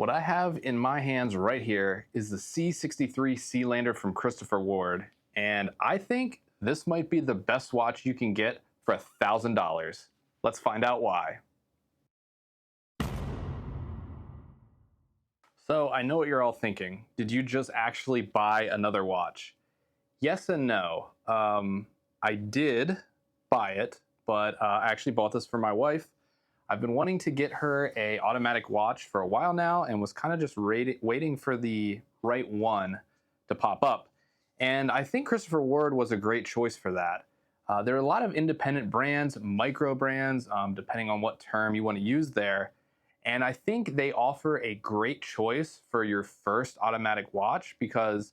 What I have in my hands right here is the C63 Sealander from Christopher Ward, and I think this might be the best watch you can get for $1,000. Let's find out why. So I know what you're all thinking. Did you just actually buy another watch? Yes and no. I did buy it, but I actually bought this for my wife. I've been wanting to get her a automatic watch for a while now and was kind of just waiting for the right one to pop up. And I think Christopher Ward was a great choice for that. There are a lot of independent brands, micro brands, depending on what term you want to use there. And I think they offer a great choice for your first automatic watch because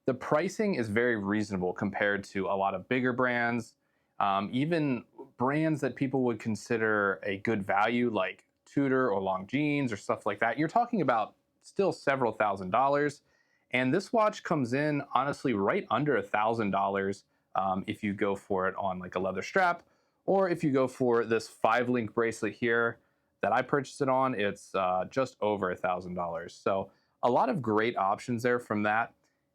the pricing is very reasonable compared to a lot of bigger brands, even brands that people would consider a good value like Tudor or Longines or stuff like that. You're talking about still several $1,000s. And this watch comes in honestly right under $1,000 if you go for it on like a leather strap, or if you go for this 5-link bracelet here that I purchased it on, it's just over $1,000. So a lot of great options there from that.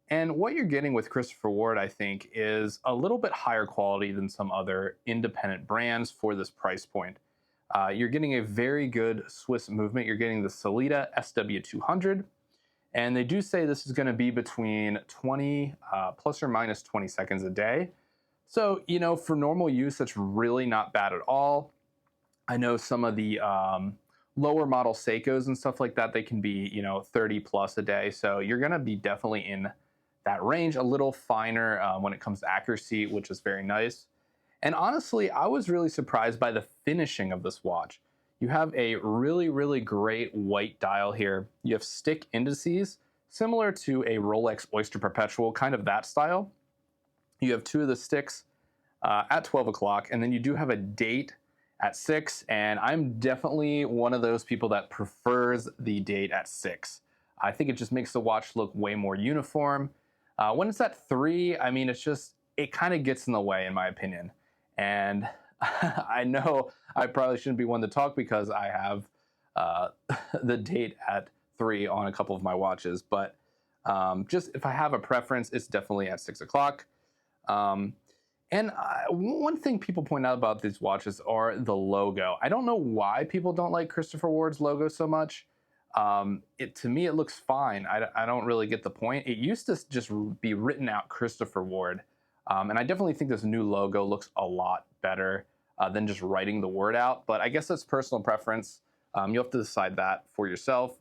And what you're getting with Christopher Ward, I think, is a little bit higher quality than some other independent brands for this price point. You're getting a very good Swiss movement. You're getting the Sellita SW200. And they do say this is going to be between 20 plus or minus 20 seconds a day. So, you know, for normal use, that's really not bad at all. I know some of the lower model Seikos and stuff like that, they can be, you know, 30 plus a day. So you're going to be definitely in that range, a little finer when it comes to accuracy, which is very nice. And honestly, I was really surprised by the finishing of this watch. You have a really, really great white dial here. You have stick indices, similar to a Rolex Oyster Perpetual, kind of that style. You have two of the sticks at 12 o'clock, and then you do have a date at 6, and I'm definitely one of those people that prefers the date at 6. I think it just makes the watch look way more uniform. When it's at 3, I mean, it kind of gets in the way, in my opinion. And I know I probably shouldn't be one to talk because I have the date at 3 on a couple of my watches, but just if I have a preference, it's definitely at 6 o'clock. And one thing people point out about these watches are the logo. I don't know why people don't like Christopher Ward's logo so much. To me, it looks fine. I don't really get the point. It used to just be written out Christopher Ward. And I definitely think this new logo looks a lot better than just writing the word out. But I guess that's personal preference. You'll have to decide that for yourself.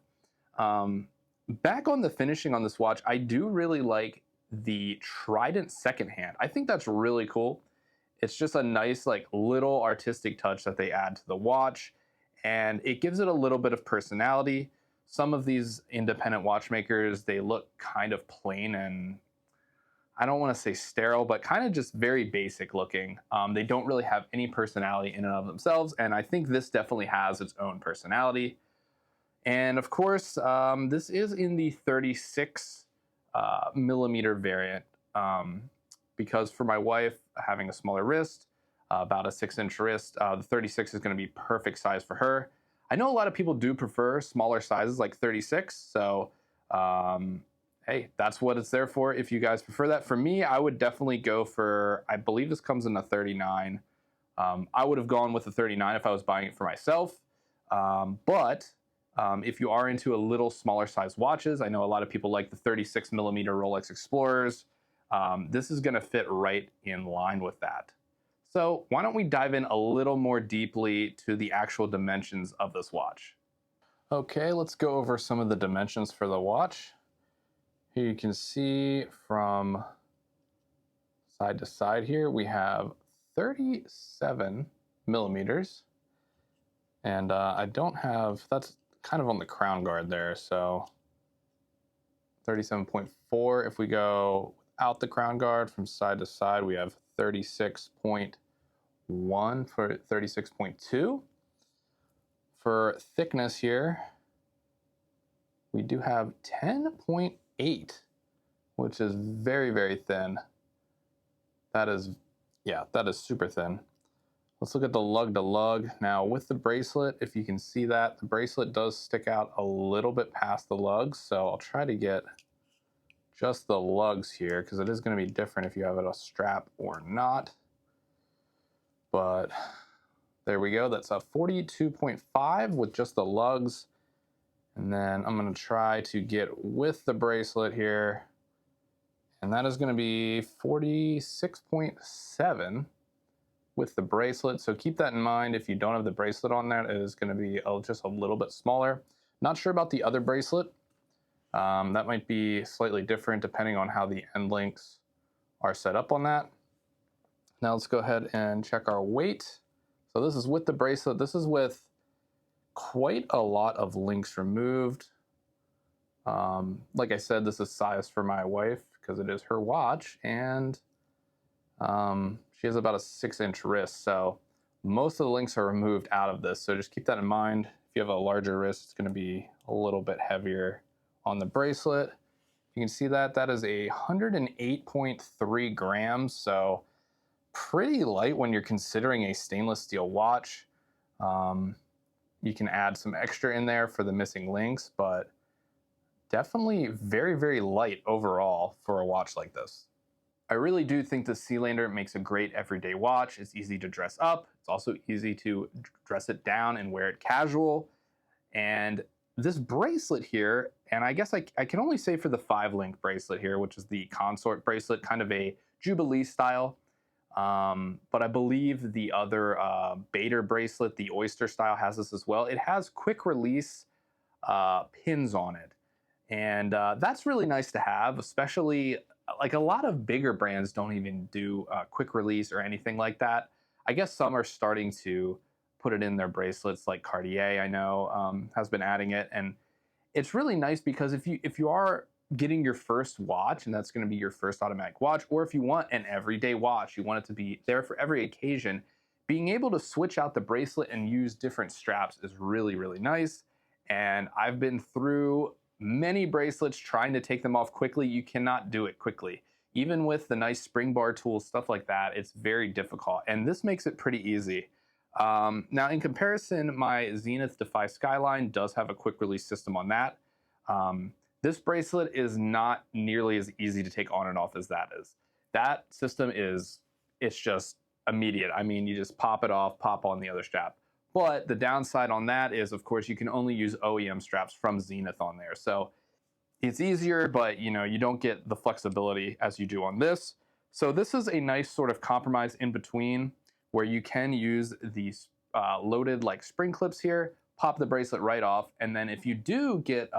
Back on the finishing on this watch, I do really like the Trident second hand. I think that's really cool. It's just a nice, like, little artistic touch that they add to the watch, and it gives it a little bit of personality. Some of these independent watchmakers, they look kind of plain and I don't want to say sterile, but kind of just very basic looking. They don't really have any personality in and of themselves, and I think this definitely has its own personality. And of course, this is in the 36 millimeter variant, because for my wife, having a smaller wrist, about a 6-inch wrist, the 36 is going to be perfect size for her. I know a lot of people do prefer smaller sizes like 36, so hey, that's what it's there for if you guys prefer that. For me, I would definitely go for, I believe this comes in a 39. I would have gone with a 39 if I was buying it for myself, but if you are into a little smaller size watches, I know a lot of people like the 36 millimeter Rolex Explorers. This is going to fit right in line with that. So why don't we dive in a little more deeply to the actual dimensions of this watch? Okay, let's go over some of the dimensions for the watch. Here you can see from side to side here, we have 37 millimeters. And I don't have, that's kind of on the crown guard there, so 37.4. If we go without the crown guard from side to side, we have 36.1 for 36.2. For thickness here, we do have 10.8, which is very, very thin. That is, yeah, that is super thin. Let's look at the lug to lug. Now with the bracelet, if you can see that, the bracelet does stick out a little bit past the lugs. So I'll try to get just the lugs here because it is going to be different if you have it a strap or not. But there we go. That's a 42.5 with just the lugs. And then I'm going to try to get with the bracelet here. And that is going to be 46.7 with the bracelet. So keep that in mind. If you don't have the bracelet on there, it is going to be just a little bit smaller. Not sure about the other bracelet. That might be slightly different depending on how the end links are set up on that. Now let's go ahead and check our weight. So this is with the bracelet. This is with quite a lot of links removed. Like I said, this is size for my wife because it is her watch, and she has about a 6-inch wrist, so most of the links are removed out of this. So just keep that in mind. If you have a larger wrist, it's going to be a little bit heavier on the bracelet. You can see that that is 108.3 grams, so pretty light when you're considering a stainless steel watch. You can add some extra in there for the missing links, but definitely very, very light overall for a watch like this. I really do think the Sealander makes a great everyday watch. It's easy to dress up. It's also easy to dress it down and wear it casual. And this bracelet here, and I guess I can only say for the 5-link bracelet here, which is the consort bracelet, kind of a Jubilee style. But I believe the other Bader bracelet, the Oyster style, has this as well. It has quick release pins on it. And that's really nice to have, especially like a lot of bigger brands don't even do quick release or anything like that. I guess some are starting to put it in their bracelets, like Cartier, I know, has been adding it. And it's really nice because if you are getting your first watch, and that's going to be your first automatic watch, or if you want an everyday watch, you want it to be there for every occasion, being able to switch out the bracelet and use different straps is really, really nice. And I've been through many bracelets trying to take them off quickly. You cannot do it quickly. Even with the nice spring bar tools, stuff like that, it's very difficult. And this makes it pretty easy. Now, in comparison, my Zenith Defy Skyline does have a quick release system on that. This bracelet is not nearly as easy to take on and off as that is. That system it's just immediate. I mean, you just pop it off, pop on the other strap. But the downside on that is, of course, you can only use OEM straps from Zenith on there. So it's easier, but you don't get the flexibility as you do on this. So this is a nice sort of compromise in between where you can use these loaded like spring clips here, pop the bracelet right off. And then if you do get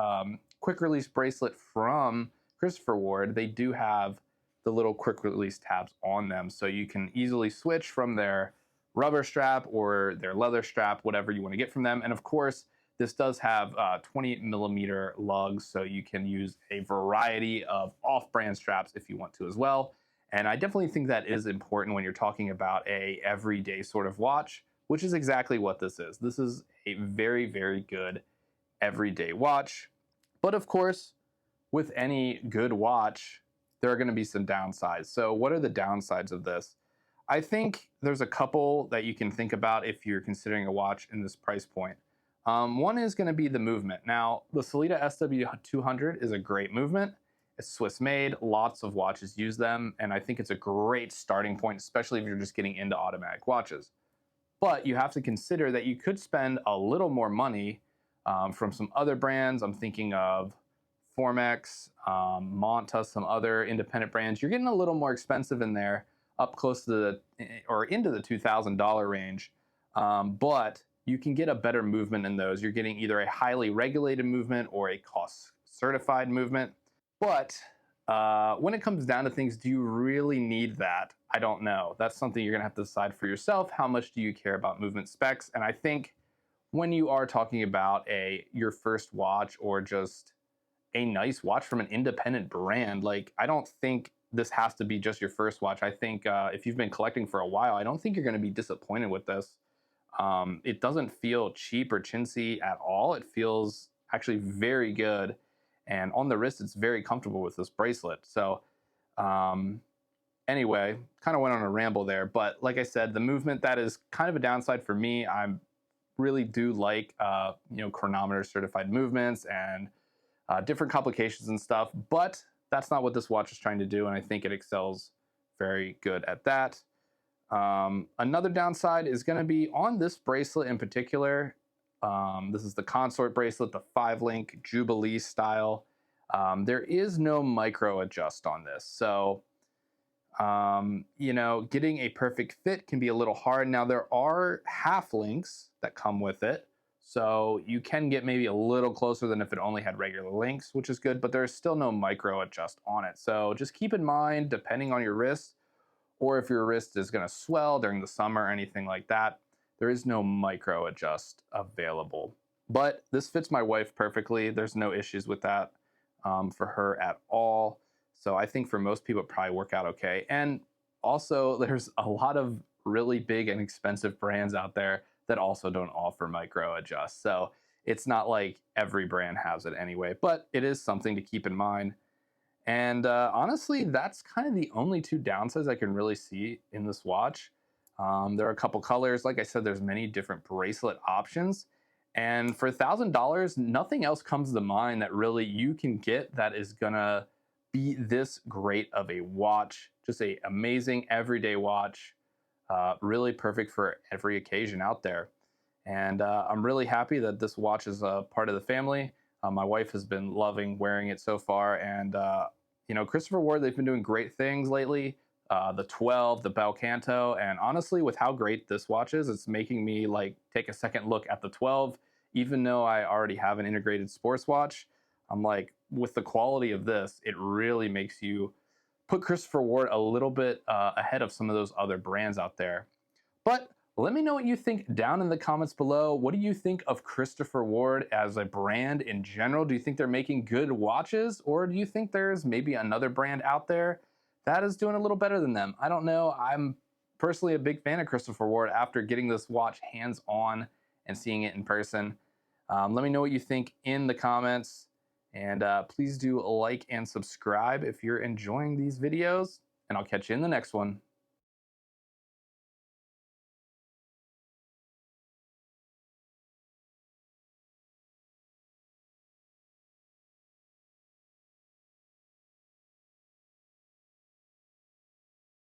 quick release bracelet from Christopher Ward, they do have the little quick release tabs on them. So you can easily switch from their rubber strap or their leather strap, whatever you want to get from them. And of course, this does have 28mm lugs, so you can use a variety of off-brand straps if you want to as well. And I definitely think that is important when you're talking about a everyday sort of watch, which is exactly what this is. This is a very, very good everyday watch. But of course, with any good watch, there are going to be some downsides. So what are the downsides of this? I think there's a couple that you can think about if you're considering a watch in this price point. One is going to be the movement. Now, the Sellita SW200 is a great movement. It's Swiss made. Lots of watches use them. And I think it's a great starting point, especially if you're just getting into automatic watches. But you have to consider that you could spend a little more money from some other brands. I'm thinking of Formex, Monta, some other independent brands. You're getting a little more expensive in there, up close to into the $2,000 range. But you can get a better movement in those. You're getting either a highly regulated movement or a cost certified movement. But when it comes down to things, do you really need that? I don't know. That's something you're gonna have to decide for yourself. How much do you care about movement specs? And I think when you are talking about your first watch or just a nice watch from an independent brand, like I don't think this has to be just your first watch. I think if you've been collecting for a while, I don't think you're going to be disappointed with this. It doesn't feel cheap or chintzy at all. It feels actually very good. And on the wrist, it's very comfortable with this bracelet. So Anyway, kind of went on a ramble there, but like I said, the movement, that is kind of a downside for me. I really do like chronometer certified movements and different complications and stuff, but that's not what this watch is trying to do, and I think it excels very good at that. Another downside is going to be on this bracelet in particular. This is the consort bracelet, the 5-link Jubilee style. There is no micro adjust on this, so getting a perfect fit can be a little hard. Now, there are half links that come with it, so you can get maybe a little closer than if it only had regular links, which is good, but there's still no micro adjust on it. So just keep in mind, depending on your wrist, or if your wrist is going to swell during the summer or anything like that, there is no micro adjust available. But this fits my wife perfectly. There's no issues with that for her at all. So I think for most people, it probably work out okay. And also, there's a lot of really big and expensive brands out there that also don't offer micro adjust. So it's not like every brand has it anyway, but it is something to keep in mind. And honestly, that's kind of the only two downsides I can really see in this watch. There are a couple colors. Like I said, there's many different bracelet options. And for $1,000, nothing else comes to mind that really you can get that is gonna be this great of a watch. Just a amazing everyday watch, really perfect for every occasion out there. And I'm really happy that this watch is a part of the family. My wife has been loving wearing it so far, and Christopher Ward, they've been doing great things lately. The 12, the Bel Canto, and honestly, with how great this watch is, it's making me like take a second look at the 12. Even though I already have an integrated sports watch, I'm like, with the quality of this, it really makes you put Christopher Ward a little bit ahead of some of those other brands out there. But let me know what you think down in the comments below. What do you think of Christopher Ward as a brand in general? Do you think they're making good watches, or do you think there's maybe another brand out there that is doing a little better than them? I don't know. I'm personally a big fan of Christopher Ward after getting this watch hands-on and seeing it in person. Let me know what you think in the comments, and please do like and subscribe if you're enjoying these videos, and I'll catch you in the next one.